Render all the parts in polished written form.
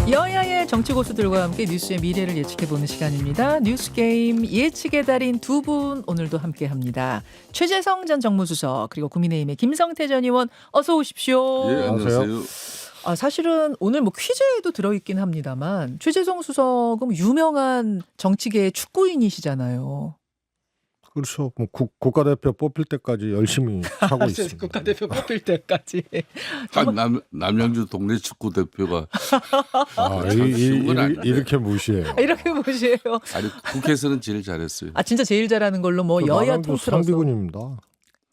여야의 정치 고수들과 함께 뉴스의 미래를 예측해보는 시간입니다. 뉴스게임 예측의 달인 두 분 오늘도 함께합니다. 최재성 전 정무수석 그리고 국민의힘의 김성태 전 의원 어서 오십시오. 예, 안녕하세요. 사실은 오늘 뭐 퀴즈에도 들어있긴 합니다만 최재성 수석은 유명한 정치계의 축구인이시잖아요. 그렇죠. 뭐 국가대표 뽑힐 때까지 열심히 하고 있습니다. 국가대표 뽑힐 때까지. 남양주 동네 축구 대표가 이렇게 무시해요. 이렇게 보시에요. 아니 국회에서는 제일 잘했어요. 진짜 제일 잘하는 걸로 뭐 여야 통틀어서. 상비군입니다.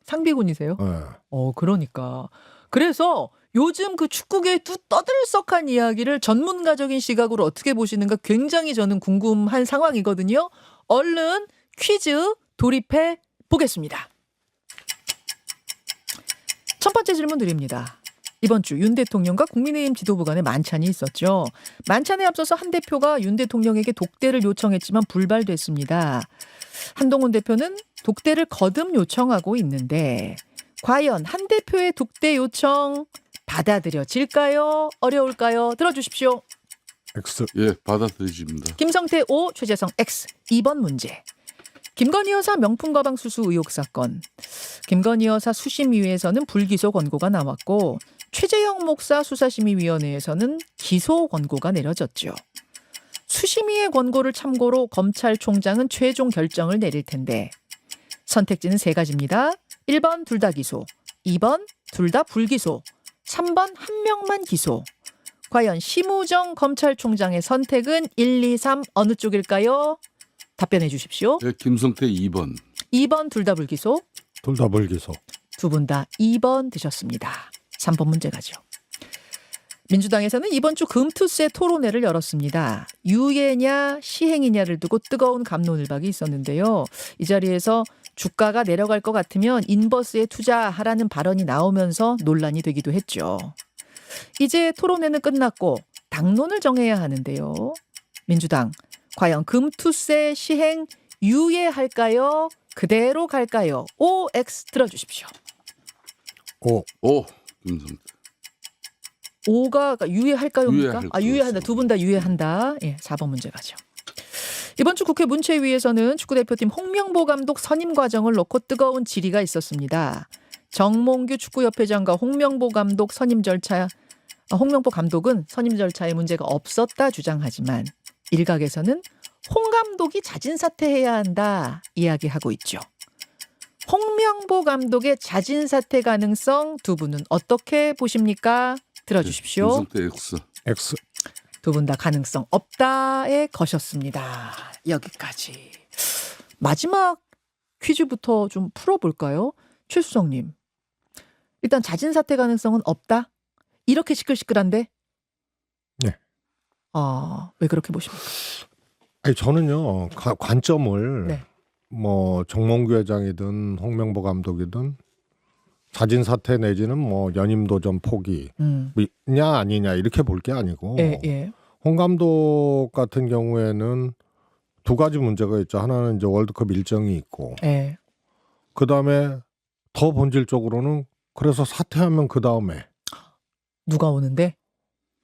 상비군이세요? 네. 그러니까. 그래서 요즘 그 축구계의 떠들썩한 이야기를 전문가적인 시각으로 어떻게 보시는가 굉장히 저는 궁금한 상황이거든요. 얼른 퀴즈 돌입해 보겠습니다. 첫 번째 질문 드립니다. 이번 주 윤 대통령과 국민의힘 지도부 간에 만찬이 있었죠. 만찬에 앞서서 한 대표가 윤 대통령에게 독대를 요청했지만 불발됐습니다. 한동훈 대표는 독대를 거듭 요청하고 있는데 과연 한 대표의 독대 요청 받아들여질까요? 어려울까요? 들어주십시오. X. 예, 받아들여집니다. 김성태 O, 최재성 X. 2번 문제. 김건희 여사 명품 가방 수수 의혹 사건. 김건희 여사 수심위에서는 불기소 권고가 나왔고 최재형 목사 수사심의위원회에서는 기소 권고가 내려졌죠. 수심위의 권고를 참고로 검찰총장은 최종 결정을 내릴 텐데 선택지는 세 가지입니다. 1번 둘 다 기소, 2번 둘 다 불기소, 3번 한 명만 기소. 과연 심우정 검찰총장의 선택은 1, 2, 3 어느 쪽일까요? 답변해 주십시오. 예, 김성태 2번. 2번 둘 다 불기소. 둘 다 불기소. 두 분 다 2번 드셨습니다. 3번 문제 가죠. 민주당에서는 이번 주 금투세 토론회를 열었습니다. 유예냐 시행이냐를 두고 뜨거운 갑론을박이 있었는데요. 이 자리에서 주가가 내려갈 것 같으면 인버스에 투자하라는 발언이 나오면서 논란이 되기도 했죠. 이제 토론회는 끝났고 당론을 정해야 하는데요. 민주당 과연 금투세 시행 유예할까요? 그대로 갈까요? OX 들어주십시오. 오, 김성태. 5가 유예할까요입니까? 유예할 것 유예한다. 같습니다. 두 분 다 유예한다. 예, 4번 문제 가죠. 이번 주 국회 문체위에서는 축구대표팀 홍명보 감독 선임 과정을 놓고 뜨거운 질의가 있었습니다. 정몽규 축구협회장과 홍명보 감독 선임 절차, 홍명보 감독은 선임 절차에 문제가 없었다 주장하지만 일각에서는 홍 감독이 자진 사퇴해야 한다 이야기하고 있죠. 홍명보 감독의 자진 사퇴 가능성 두 분은 어떻게 보십니까? 들어주십시오. 김성태 X. X. 두 분 다 가능성 없다에 거셨습니다. 여기까지. 마지막 퀴즈부터 좀 풀어볼까요? 최 수석님. 일단 자진 사퇴 가능성은 없다? 이렇게 시끌시끌한데? 네. 왜 그렇게 보십니까? 아니 저는요 관점을 네. 뭐 정몽규 회장이든 홍명보 감독이든 자진 사퇴 내지는 뭐 연임 도전 포기냐 아니냐 이렇게 볼 게 아니고 예. 홍 감독 같은 경우에는 두 가지 문제가 있죠. 하나는 이제 월드컵 일정이 있고 예. 그 다음에 더 본질적으로는 그래서 사퇴하면 그 다음에 누가 오는데?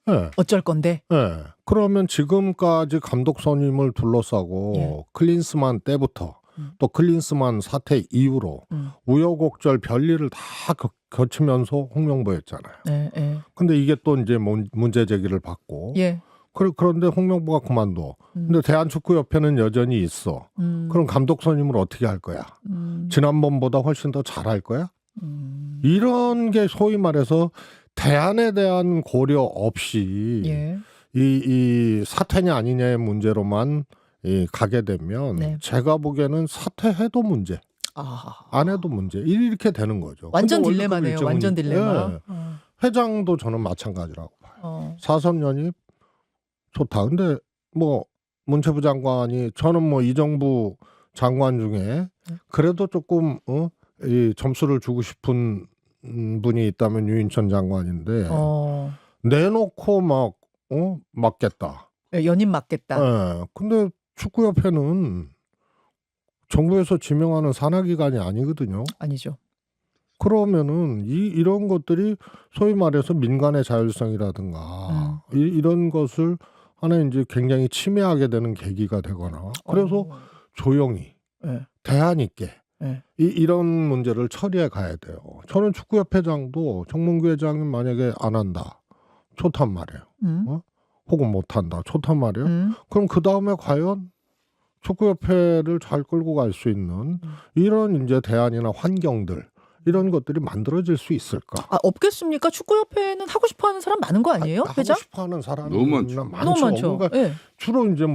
예. 어쩔 건데? 예. 그러면 지금까지 감독 선임을 둘러싸고 예. 클린스만 때부터 또 클린스만 사퇴 이후로 우여곡절 별일을 다 거치면서 홍명보였잖아요. 예. 근데 이게 또 이제 문제 제기를 받고 예. 그런데 홍명보가 그만둬. 근데 대한축구협회는 여전히 있어. 그럼 감독 선임을 어떻게 할 거야? 지난번보다 훨씬 더 잘할 거야? 이런 게 소위 말해서 대안에 대한 고려 없이 예. 이 사퇴냐 아니냐의 문제로만 가게 되면 네. 제가 보기에는 사퇴해도 문제, 안 해도 문제 이렇게 되는 거죠. 완전 근데 딜레마네요. 월드컵 완전 일정이- 딜레마. 예. 회장도 저는 마찬가지라고 봐요. 4선 연입 좋다. 근데 뭐 문체부 장관이 저는 뭐 이 정부 장관 중에 그래도 조금 이 점수를 주고 싶은 분이 있다면 유인천 장관인데 내놓고 막 맞겠다. 연임 맞겠다. 예. 근데 축구협회는 정부에서 지명하는 산하기관이 아니거든요. 아니죠. 그러면은 이런 것들이 소위 말해서 민간의 자율성이라든가 이런 것을 하나 이제 굉장히 침해하게 되는 계기가 되거나 그래서 조용히 네. 대안 있게 네. 이런 문제를 처리해 가야 돼요. 저는 축구협회장도 정몽규 회장이 만약에 안 한다. 좋단 말이에요. 혹은 못 한다. 좋단 말이에요. 그럼 그 다음에 과연 축구협회를 잘 끌고 갈 수 있는 이런 이제 대안이나 환경들 이런 것들이 만들어질 수 있을까? 아, 없겠습니까? 축구협회는 하고 싶어하는 사람 많은 거 아니에요, 회장? 하고 싶어하는 사람이 너무 많죠. 너무 많죠. 그러니까 네. 주로 이제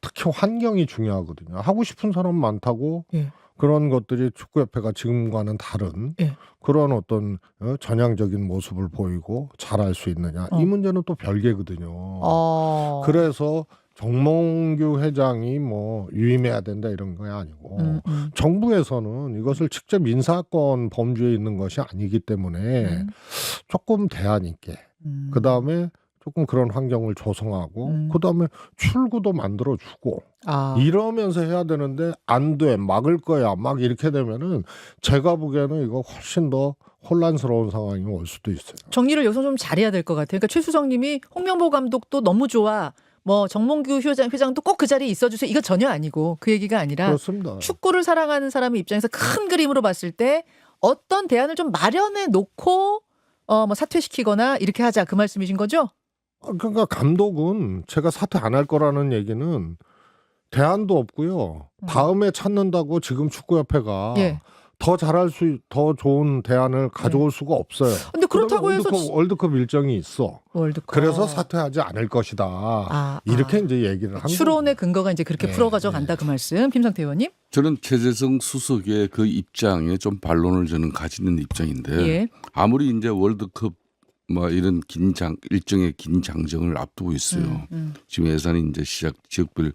특히 환경이 중요하거든요. 하고 싶은 사람 많다고 예. 그런 것들이 축구협회가 지금과는 다른 예. 그런 어떤 전향적인 모습을 보이고 잘할 수 있느냐 이 문제는 또 별개거든요. 그래서 정몽규 회장이 뭐 유임해야 된다 이런 거 아니고 정부에서는 이것을 직접 인사권 범주에 있는 것이 아니기 때문에 조금 대안 있게 그다음에 조금 그런 환경을 조성하고 그다음에 출구도 만들어주고 이러면서 해야 되는데 안 돼 막을 거야 막 이렇게 되면은 제가 보기에는 이거 훨씬 더 혼란스러운 상황이 올 수도 있어요. 정리를 여기서 좀 잘해야 될 것 같아요. 그러니까 최수정님이 홍명보 감독도 너무 좋아. 뭐 정몽규 회장도 꼭 그 자리에 있어주세요. 이거 전혀 아니고 그 얘기가 아니라 그렇습니다. 축구를 사랑하는 사람의 입장에서 큰 그림으로 봤을 때 어떤 대안을 좀 마련해 놓고 뭐 사퇴시키거나 이렇게 하자 그 말씀이신 거죠? 그러니까 감독은 제가 사퇴 안 할 거라는 얘기는 대안도 없고요. 다음에 찾는다고 지금 축구협회가 예. 더 잘할 더 좋은 대안을 가져올 수가 없어요. 근데 그렇다고 해서 월드컵 일정이 있어. 월드컵. 그래서 사퇴하지 않을 것이다. 이렇게 이제 얘기를 한 추론의 근거가 이제 그렇게 풀어가져 간다 그 말씀. 김상태 의원님. 저는 최재성 수석의 그 입장에 좀 반론을 저는 가지는 입장인데 예. 아무리 이제 월드컵 뭐 이런 일정의 긴 장정을 앞두고 있어요. 지금 예산이 이제 지역별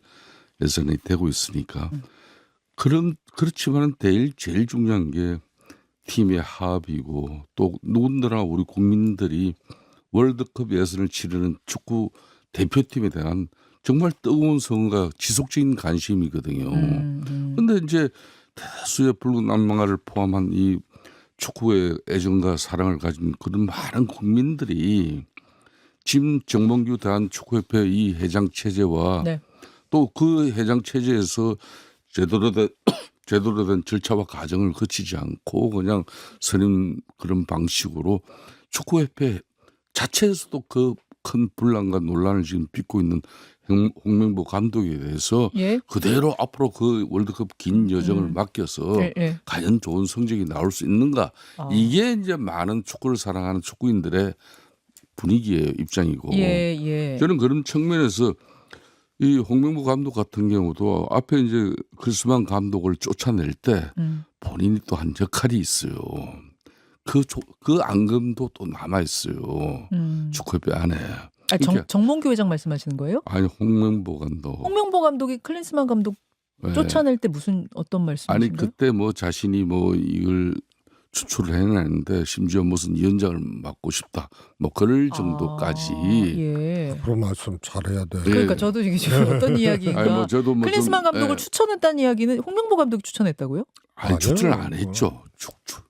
예산이 되고 있으니까 그렇지만은 제일 중요한 게 팀의 합이고 또 누군가나 우리 국민들이 월드컵 예선을 치르는 축구 대표팀에 대한 정말 뜨거운 성과 지속적인 관심이거든요. 그런데 이제 대다수의 붉은 악마를 포함한 이 축구의 애정과 사랑을 가진 그런 많은 국민들이 지금 정몽규 대한축구협회 이 회장 체제와 네. 또 그 회장 체제에서 제대로 된 절차와 과정을 거치지 않고 그냥 선임 그런 방식으로 축구협회 자체에서도 그 큰 분란과 논란을 지금 빚고 있는 홍명보 감독에 대해서 예. 그대로 앞으로 그 월드컵 긴 여정을 맡겨서 예. 과연 좋은 성적이 나올 수 있는가 이게 이제 많은 축구를 사랑하는 축구인들의 분위기의 입장이고 예. 저는 그런 측면에서 이 홍명보 감독 같은 경우도 앞에 이제 크리스만 감독을 쫓아낼 때 본인이 또 한 역할이 있어요. 그 앙금도 또 남아 있어요. 축구협회 안에. 정몽규 회장 말씀하시는 거예요? 아니 홍명보 감독. 홍명보 감독이 클린스만 감독 쫓아낼 때 어떤 말씀이신가요? 아니 그때 뭐 자신이 뭐 이걸 추출을 해냈는데 심지어 무슨 위원장을 맡고 싶다. 뭐 그럴 정도까지. 예. 그런 말씀 잘해야 돼. 그러니까 저도 이게 지금 어떤 이야기인가. 아니 뭐 저도 뭐 클린스만 감독을 추천했다는 이야기는 홍명보 감독이 추천했다고요? 아니 추출 안 했죠. 축출.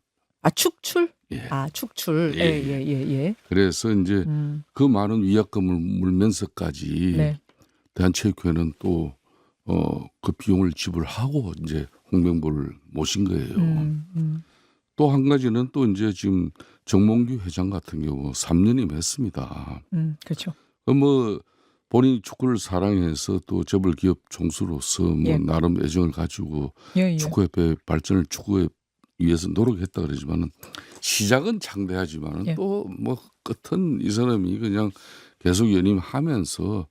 축출? 예. 축출. 예. 그래서 이제 그 많은 위약금을 물면서까지 네. 대한체육회는 또 그 비용을 지불하고 이제 홍명보를 모신 거예요. 또 한 가지는 또 이제 지금 정몽규 회장 같은 경우 3년이면 했습니다. 그렇죠. 뭐 본인이 축구를 사랑해서 또 재벌 기업 총수로서 뭐 나름 애정을 가지고 축구협회 발전을 축구에 위해서 노력했다 그러지만은 시작은 창대하지만은 또 뭐 끝은 이 사람이 그냥 계속 연임하면서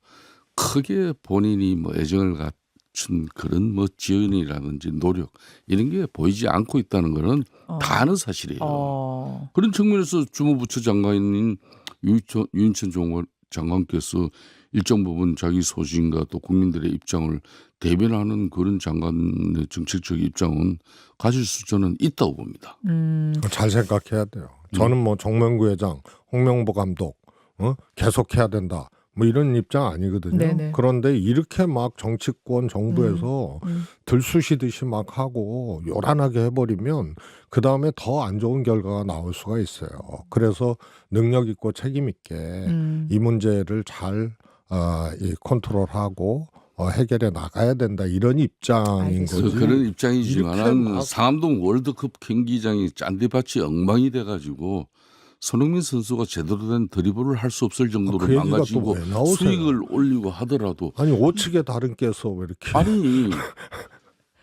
크게 본인이 뭐 애정을 갖춘 그런 뭐 지연이라든지 노력 이런 게 보이지 않고 있다는 거는 다 아는 사실이에요. 그런 측면에서 주무부처 장관인 유인천 장관께서 일정 부분 자기 소신과 또 국민들의 입장을 대변하는 그런 장관의 정책적 입장은 가질 수 저는 있다고 봅니다. 잘 생각해야 돼요. 저는 뭐 정몽규 회장, 홍명보 감독 계속해야 된다. 뭐 이런 입장 아니거든요. 네네. 그런데 이렇게 막 정치권 정부에서 들쑤시듯이 막 하고 요란하게 해버리면 그 다음에 더 안 좋은 결과가 나올 수가 있어요. 그래서 능력 있고 책임 있게 이 문제를 잘 이 컨트롤하고 해결해 나가야 된다 이런 입장인 알겠습니다. 거지. 그런 이렇게 입장이지만 막- 상암동 월드컵 경기장이 짠디밭이 엉망이 돼가지고 손흥민 선수가 제대로 된 드리블을 할 수 없을 정도로 그 얘기가 또 망가지고 왜 나오세요? 수익을 올리고 하더라도 아니 오측에 다른 께서 왜 이렇게 아니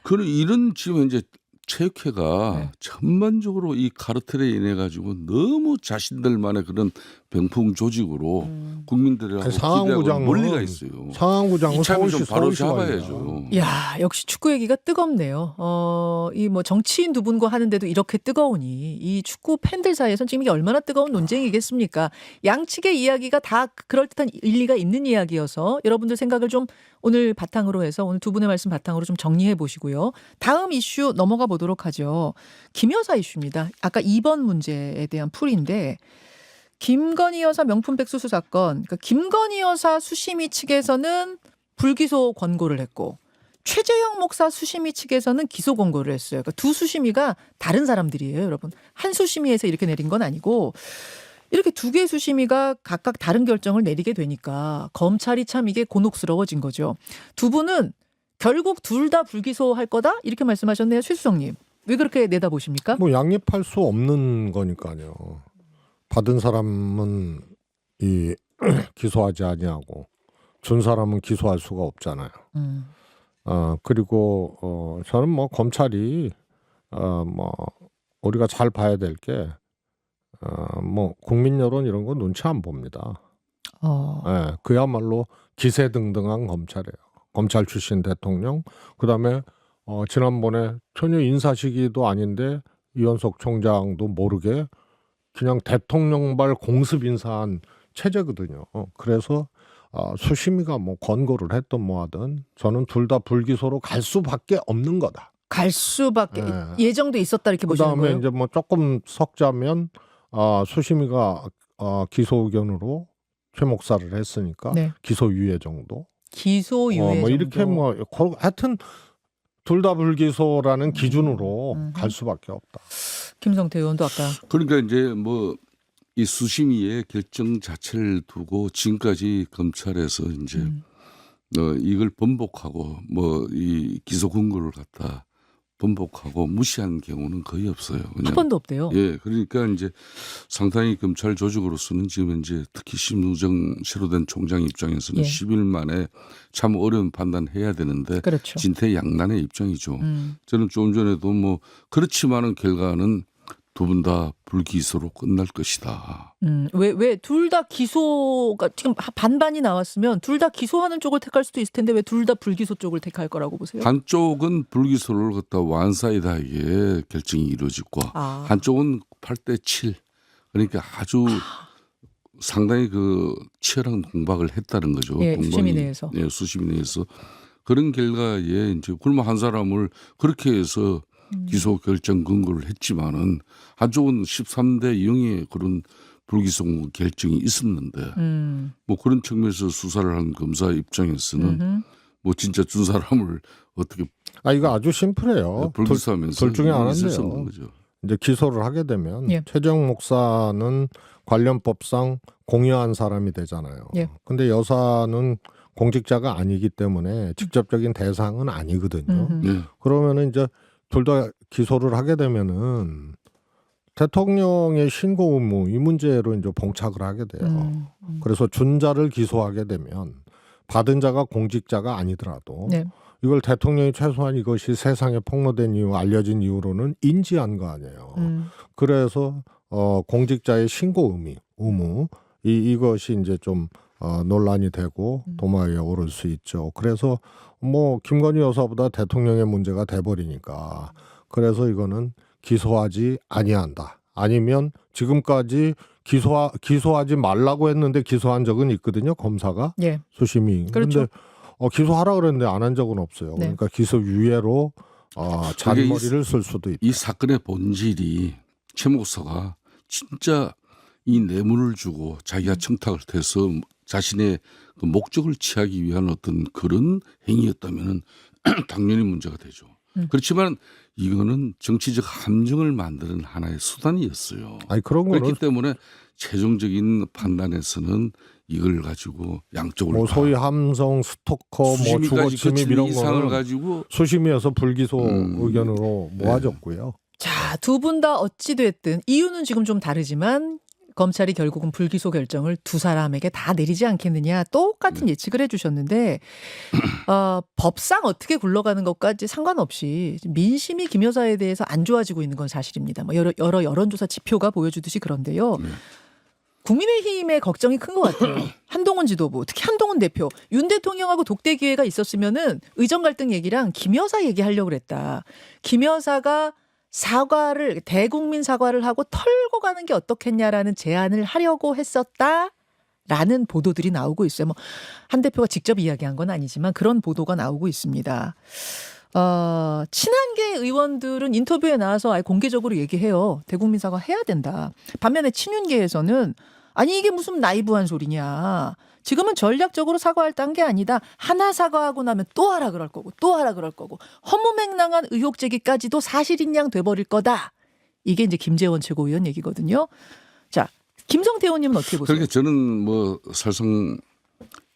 그런 이런 지금 이제 체육회가 네. 전반적으로 이 카르텔에 인해 가지고 너무 자신들만의 그런 병풍 조직으로 국민들하고 아니, 기대하고 상황구장은 멀리가 있어요. 상황구장은 이참에 좀 서울시 바로 서울시관이야. 잡아야죠. 야, 역시 축구 얘기가 뜨겁네요. 이 뭐 정치인 두 분과 하는데도 이렇게 뜨거우니 이 축구 팬들 사이에선 지금 이게 얼마나 뜨거운 논쟁이겠습니까? 양측의 이야기가 다 그럴듯한 일리가 있는 이야기여서 여러분들 생각을 좀 오늘 바탕으로 해서 오늘 두 분의 말씀 바탕으로 좀 정리해 보시고요. 다음 이슈 넘어가 보도록 하죠. 김 여사 이슈입니다. 아까 2번 문제에 대한 풀인데 김건희 여사 명품 백수수 사건, 그러니까 김건희 여사 수심위 측에서는 불기소 권고를 했고 최재형 목사 수심위 측에서는 기소 권고를 했어요. 그러니까 두 수심위가 다른 사람들이에요, 여러분. 한 수심위에서 이렇게 내린 건 아니고 이렇게 두 개의 수심위가 각각 다른 결정을 내리게 되니까 검찰이 참 이게 곤혹스러워진 거죠. 두 분은 결국 둘 다 불기소할 거다 이렇게 말씀하셨네요, 최수정님. 왜 그렇게 내다보십니까? 뭐 양립할 수 없는 거니까요. 받은 사람은 이 기소하지 아니하고 준 사람은 기소할 수가 없잖아요. 그리고 저는 뭐 검찰이 뭐 우리가 잘 봐야 될 게 뭐 국민 여론 이런 거 눈치 안 봅니다. 예, 그야말로 기세등등한 검찰이에요. 검찰 출신 대통령, 그다음에 지난번에 전혀 인사시기도 아닌데 이현석 총장도 모르게 그냥 대통령발 공습 인사한 체제거든요. 그래서 수심위가 뭐 권고를 했든 뭐하든 저는 둘 다 불기소로 갈 수밖에 없는 거다. 갈 수밖에 예. 예정돼 있었다 이렇게 보시는 그다음에 거예요? 이제 뭐 조금 섞자면 수심위가 기소 의견으로 최 목사를 했으니까 네. 기소유예 정도. 기소유예 뭐 정도. 이렇게 뭐 하여튼 둘 다 불기소라는 기준으로 갈 수밖에 없다. 김성태 의원도 아까 그러니까 이제 뭐 이 수심위의 결정 자체를 두고 지금까지 검찰에서 이제 이걸 번복하고 뭐 이 기소 근거를 갖다 번복하고 무시한 경우는 거의 없어요. 한 그냥. 번도 없대요. 예, 그러니까 이제 상당히 검찰 조직으로서는 지금 이제 특히 심우정 새로 된 총장 입장에서는 예. 10일 만에 참 어려운 판단해야 되는데 그렇죠. 진퇴양난의 입장이죠. 저는 조금 전에도 뭐 그렇지만은 결과는 두 분 다 불기소로 끝날 것이다. 왜 둘 다 기소가 지금 반반이 나왔으면 둘 다 기소하는 쪽을 택할 수도 있을 텐데 왜 둘 다 불기소 쪽을 택할 거라고 보세요? 한쪽은 불기소를 갖다 완사이다하게 결정이 이루어지고 한쪽은 8대 7. 그러니까 아주 상당히 그 치열한 공박을 했다는 거죠. 예, 수심위 내에서. 예, 수심위 내에서. 그런 결과에 이제 굶어 한 사람을 그렇게 해서 기소 결정 근거를 했지만은 한쪽은 13대 0의 그런 불기소 결정이 있었는데 뭐 그런 측면에서 수사를 한 검사 입장에서는 뭐 진짜 준 사람을 어떻게 이거 아주 심플해요. 불기소하면서 둘 중에 하나인데요. 있을 수 없는 거죠. 이제 기소를 하게 되면 예. 최재형 목사는 관련법상 공여한 사람이 되잖아요. 예. 근데 여사는 공직자가 아니기 때문에 직접적인 대상은 아니거든요. 예. 그러면은 이제 둘 다 기소를 하게 되면은 대통령의 신고 의무 이 문제로 이제 봉착을 하게 돼요. 그래서 준 자를 기소하게 되면 받은 자가 공직자가 아니더라도 네. 이걸 대통령이 최소한 이것이 세상에 폭로된 이유, 알려진 이유로는 인지한 거 아니에요. 그래서 공직자의 신고 의무 이것이 이제 좀 논란이 되고 도마 위에 오를 수 있죠. 그래서 뭐 김건희 여사보다 대통령의 문제가 돼버리니까 그래서 이거는 기소하지 아니한다. 아니면 지금까지 기소하지 말라고 했는데 기소한 적은 있거든요. 검사가 예. 수심이. 그렇죠. 근데 기소하라 그랬는데 안 한 적은 없어요. 네. 그러니까 기소유예로 잔머리를 쓸 수도 있다. 이 사건의 본질이 최 목사가 진짜 이 뇌물을 주고 자기가 청탁을 해서 자신의 그 목적을 취하기 위한 어떤 그런 행위였다면은 당연히 문제가 되죠. 그렇지만 이거는 정치적 함정을 만드는 하나의 수단이었어요. 아니 그런 거는 그렇기 때문에 최종적인 판단에서는 이걸 가지고 양쪽을 뭐 소위 함성, 스토커, 뭐 수심위까지 주거 침입 이런 이상을 거는 가지고 수심위에서 불기소 의견으로 모아졌고요. 자, 두 분 다 어찌 됐든 이유는 지금 좀 다르지만 검찰이 결국은 불기소 결정을 두 사람에게 다 내리지 않겠느냐 똑같은 예측을 해주셨는데 법상 어떻게 굴러가는 것까지 상관없이 민심이 김 여사에 대해서 안 좋아지고 있는 건 사실입니다. 뭐 여러 여론조사 지표가 보여주듯이 그런데요. 국민의힘의 걱정이 큰 것 같아요. 한동훈 지도부, 특히 한동훈 대표, 윤 대통령하고 독대 기회가 있었으면은 의정 갈등 얘기랑 김 여사 얘기하려고 그랬다. 김 여사가 사과를 대국민 사과를 하고 털고 가는 게 어떻겠냐라는 제안을 하려고 했었다라는 보도들이 나오고 있어요. 뭐 한 대표가 직접 이야기한 건 아니지만 그런 보도가 나오고 있습니다. 친한계 의원들은 인터뷰에 나와서 아예 공개적으로 얘기해요. 대국민 사과 해야 된다. 반면에 친윤계에서는 아니 이게 무슨 나이브한 소리냐. 지금은 전략적으로 사과할 단계 아니다. 하나 사과하고 나면 또 하라 그럴 거고 또 하라 그럴 거고 허무맹랑한 의혹 제기까지도 사실인 양 돼버릴 거다. 이게 이제 김재원 최고위원 얘기거든요. 자, 김성태 의원님은 어떻게 보세요? 그러니까 저는 뭐 사실상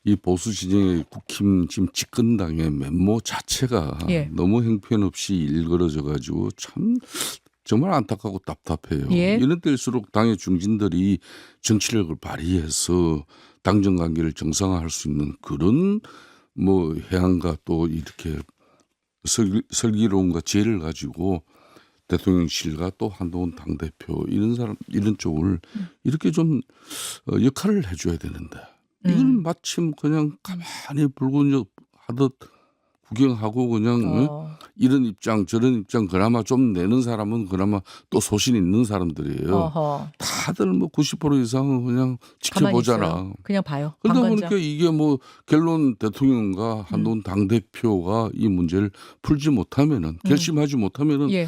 이 보수 진영의 국힘 지금 집권당의 면모 자체가 예. 너무 형편없이 일그러져 가지고 참 정말 안타깝고 답답해요. 예. 이런 때일수록 당의 중진들이 정치력을 발휘해서 당정 관계를 정상화할 수 있는 그런 뭐 해안과 또 이렇게 설기로움과 지혜를 가지고 대통령실과 또 한동훈 당대표 이런 사람 이런 쪽을 이렇게 좀 역할을 해줘야 되는데 이건 마침 그냥 가만히 불구적 하듯 구경하고 그냥 이런 입장 저런 입장 그나마 좀 내는 사람은 그나마 또 소신 있는 사람들이에요. 어허. 다들 뭐 90% 이상은 그냥 가만히 지켜보잖아. 있어요. 그냥 봐요. 그러다 방관자. 보니까 이게 뭐 결론 대통령과 한동훈 당대표가 이 문제를 풀지 못하면은 결심하지 못하면은 예.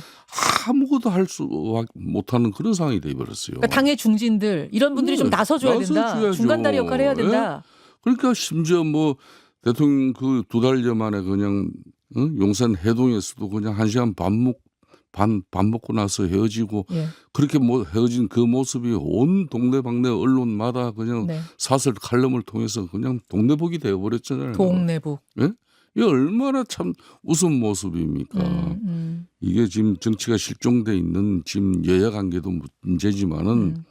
아무것도 할 수 못하는 그런 상황이 돼버렸어요. 그러니까 당의 중진들 이런 분들이 좀 나서줘야 된다. 나서줘야죠. 중간다리 역할을 해야 된다. 그러니까 심지어 뭐 대통령 그 2달여 만에 그냥 용산 해동에서도 그냥 1시간 밥 먹고 나서 헤어지고 예. 그렇게 뭐 헤어진 그 모습이 온 동네방네 언론마다 그냥 네. 사설 칼럼을 통해서 그냥 동네북이 되어버렸잖아요. 동네북. 예? 이게 얼마나 참 웃음 모습입니까? 이게 지금 정치가 실종돼 있는 지금 여야 관계도 문제지만은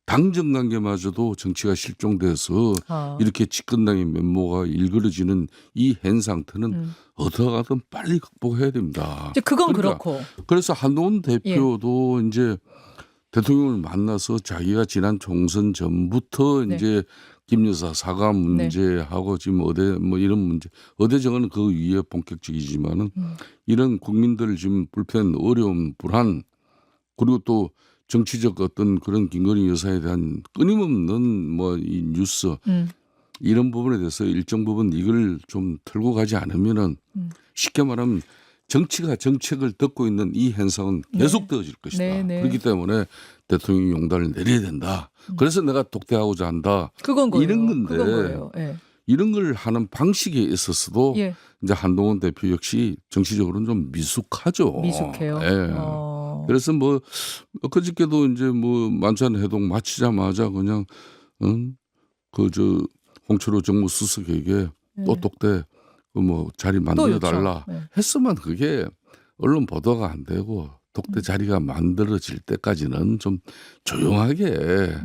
당정 관계마저도 정치가 실종돼서 이렇게 집권당의 면모가 일그러지는 이 현 상태는 어떻게든 빨리 극복해야 됩니다. 이제 그건 그러니까 그렇고. 그래서 한동훈 대표도 이제 대통령을 만나서 자기가 지난 총선 전부터 네. 이제 김 여사 사과 문제하고 지금 어대 뭐 이런 문제 어대정은 그 위에 본격적이지만은 이런 국민들 지금 불편 어려움 불안 그리고 또 정치적 어떤 그런 김건희 여사에 대한 끊임없는 뭐 이 뉴스 이런 부분에 대해서 일정 부분 이걸 좀 털고 가지 않으면은 쉽게 말하면 정치가 정책을 덮고 있는 이 현상은 계속되어질 것이다. 네. 그렇기 때문에 대통령이 용단을 내려야 된다. 그래서 내가 독대하고자 한다. 그건 거예요. 이런 건데 그건 거예요. 예. 이런 걸 하는 방식에 있어서도 예. 이제 한동훈 대표 역시 정치적으로는 좀 미숙하죠. 미숙해요. 예. 그래서 뭐 그저께도 이제 뭐 만찬 회동 마치자마자 그냥 그 저 홍철호 정무수석에게 또 독대 그 뭐 자리 만들어 달라 했으면 그게 언론 보도가 안 되고 독대 자리가 만들어질 때까지는 좀 조용하게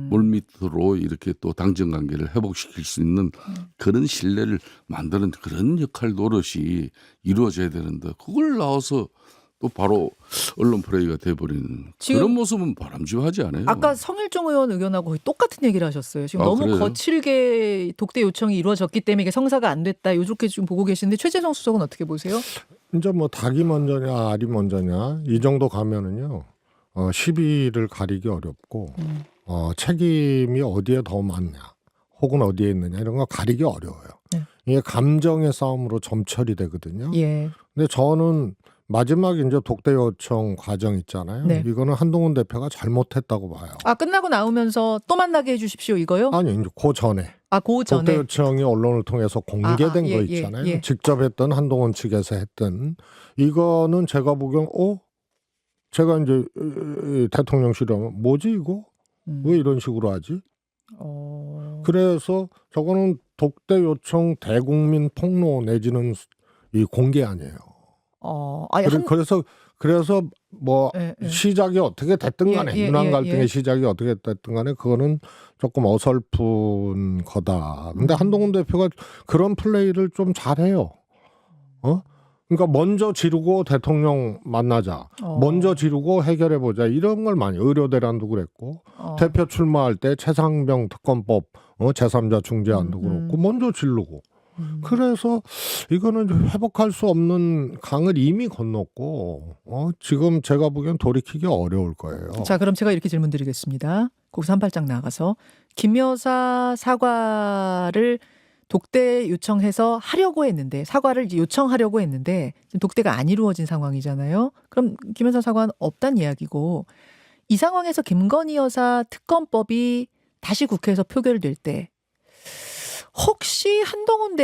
물밑으로 이렇게 또 당정 관계를 회복시킬 수 있는 그런 신뢰를 만드는 그런 역할 노릇이 이루어져야 되는데 그걸 나와서 또 바로 언론 플레이가 돼버리는 그런 모습은 바람직하지 않아요. 아까 성일종 의원 의견하고 거의 똑같은 얘기를 하셨어요. 지금 너무 그래요? 거칠게 독대 요청이 이루어졌기 때문에 이게 성사가 안 됐다. 이렇게 지금 보고 계시는데 최재성 수석은 어떻게 보세요? 이제 뭐 닭이 먼저냐 알이 먼저냐 이 정도 가면은요 시비를 가리기 어렵고 책임이 어디에 더 많냐 혹은 어디에 있느냐 이런 거 가리기 어려워요. 이게 감정의 싸움으로 점철이 되거든요. 예. 근데 저는 마지막 이제 독대 요청 과정 있잖아요. 네. 이거는 한동훈 대표가 잘못했다고 봐요. 아 끝나고 나오면서 또 만나게 해주십시오 이거요? 아니 이제 그 전에 그 전에. 독대 요청이 언론을 통해서 공개된 예, 거 예, 있잖아요. 예. 직접 했던 한동훈 측에서 했던 이거는 제가 보기엔 제가 이제 대통령실에 하면 뭐지 이거? 왜 이런 식으로 하지? 그래서 저거는 독대 요청 대국민 폭로 내지는 이 공개 아니에요. 아니, 그래서 뭐 예, 예. 시작이 어떻게 됐든 간에 윤한 갈등의 시작이 어떻게 됐든 간에 그거는 조금 어설픈 거다. 근데 한동훈 대표가 그런 플레이를 좀 잘해요. 그러니까 먼저 지르고 대통령 만나자. 먼저 지르고 해결해 보자. 이런 걸 많이 의료대란도 그랬고 대표 출마할 때 최상병 특검법 제3자 중재안도 그렇고 먼저 지르고. 그래서 이거는 회복할 수 없는 강을 이미 건넜고 지금 제가 보기엔 돌이키기 어려울 거예요. 자, 그럼 제가 이렇게 질문 드리겠습니다. 거기서 한 발짝 나가서 김 여사 사과를 독대 요청해서 하려고 했는데 사과를 이제 요청하려고 했는데 지금 독대가 안 이루어진 상황이잖아요. 그럼 김 여사 사과는 없단 이야기고 이 상황에서 김건희 여사 특검법이 다시 국회에서 표결될 때 혹시 한동훈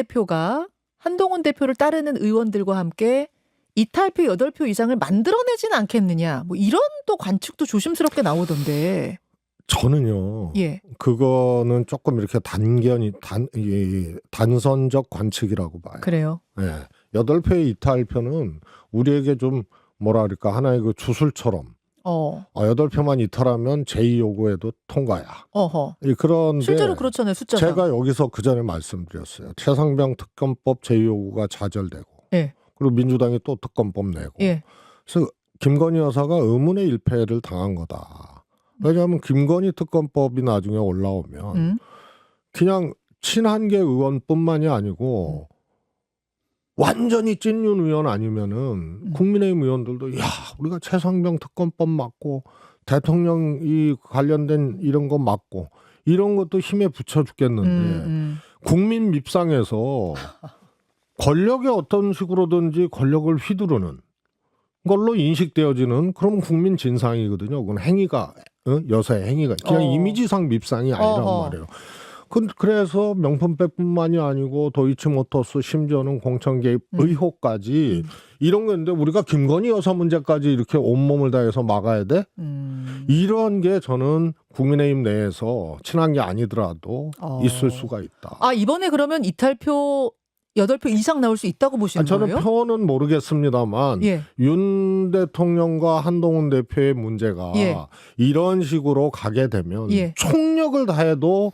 대표를 따르는 의원들과 함께 이탈표 8표 이상을 만들어내지는 않겠느냐. 뭐 이런 또 관측도 조심스럽게 나오던데. 저는요. 예. 그거는 조금 이렇게 단선적 관측이라고 봐요. 그래요. 예. 8표의 이탈표는 우리에게 좀 뭐라 그럴까 하나의 그 주술처럼 8표만 이탈하면 제2요구에도 통과야. 그런데 실제로 그렇잖아요. 숫자가. 제가 여기서 그 전에 말씀드렸어요. 최상병 특검법 제2요구가 좌절되고 예. 그리고 민주당이 또 특검법 내고 예. 그래서 김건희 여사가 의문의 일패를 당한 거다. 왜냐하면 김건희 특검법이 나중에 올라오면 그냥 친한계 의원뿐만이 아니고 완전히 찐윤 의원 아니면은 국민의힘 의원들도 야 우리가 최상병 특검법 맞고 대통령이 관련된 이런 거 맞고 이런 것도 힘에 붙여 죽겠는데 국민 밉상에서 권력에 어떤 식으로든지 권력을 휘두르는 걸로 인식되어지는 그런 국민 진상이거든요. 그건 행위가 여사의 행위가 그냥 이미지상 밉상이 아니란 말이에요. 그래서 명품백뿐만이 아니고 도이치모터스 심지어는 공천 개입 의혹까지 이런 건데 우리가 김건희 여사 문제까지 이렇게 온몸을 다해서 막아야 돼? 이런 게 저는 국민의힘 내에서 친한 게 아니더라도 있을 수가 있다. 이번에 그러면 이탈표 8표 이상 나올 수 있다고 보시는 저는 거예요? 표는 모르겠습니다만 윤 대통령과 한동훈 대표의 문제가 이런 식으로 가게 되면 총력을 다해도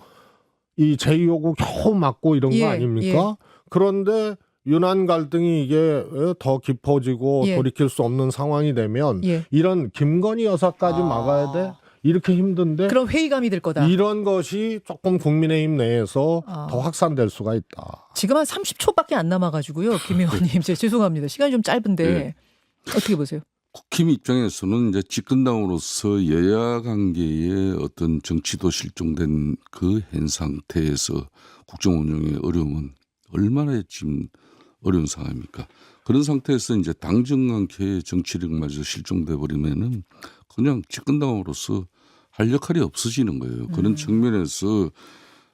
이 제2요구 겨우 맞고 이런 거 아닙니까? 그런데 윤한 갈등이 이게 더 깊어지고 돌이킬 수 없는 상황이 되면 이런 김건희 여사까지 막아야 돼? 이렇게 힘든데 그런 회의감이 들 거다. 이런 것이 조금 국민의힘 내에서 더 확산될 수가 있다. 지금 한 30초밖에 안 남아가지고요. 김 의원님 죄송합니다. 시간이 좀 짧은데 어떻게 보세요? 국힘 입장에서는 이제 집권당으로서 여야 관계의 어떤 정치도 실종된 그 현 상태에서 국정 운영의 어려움은 얼마나 지금 어려운 상황입니까? 그런 상태에서 이제 당정관계의 정치력마저 실종돼 버리면은 그냥 집권당으로서 할 역할이 없어지는 거예요. 그런 측면에서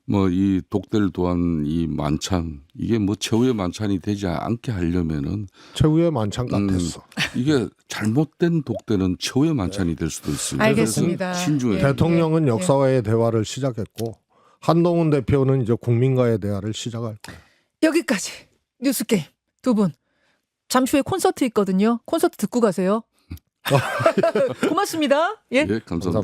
뭐 이 독대를 또한 이 만찬 이게 뭐 최후의 만찬이 되지 않게 하려면은 최후의 만찬 같았어. 이게 잘못된 독대는 최후의 만찬이 될 수도 있습니다. 알겠습니다. 신중해. 대통령은 역사와의 대화를 시작했고 한동훈 대표는 이제 국민과의 대화를 시작할 거예요. 여기까지 뉴스게임 두 분 잠시 후에 콘서트 있거든요. 콘서트 듣고 가세요. 고맙습니다. 예, 감사합니다.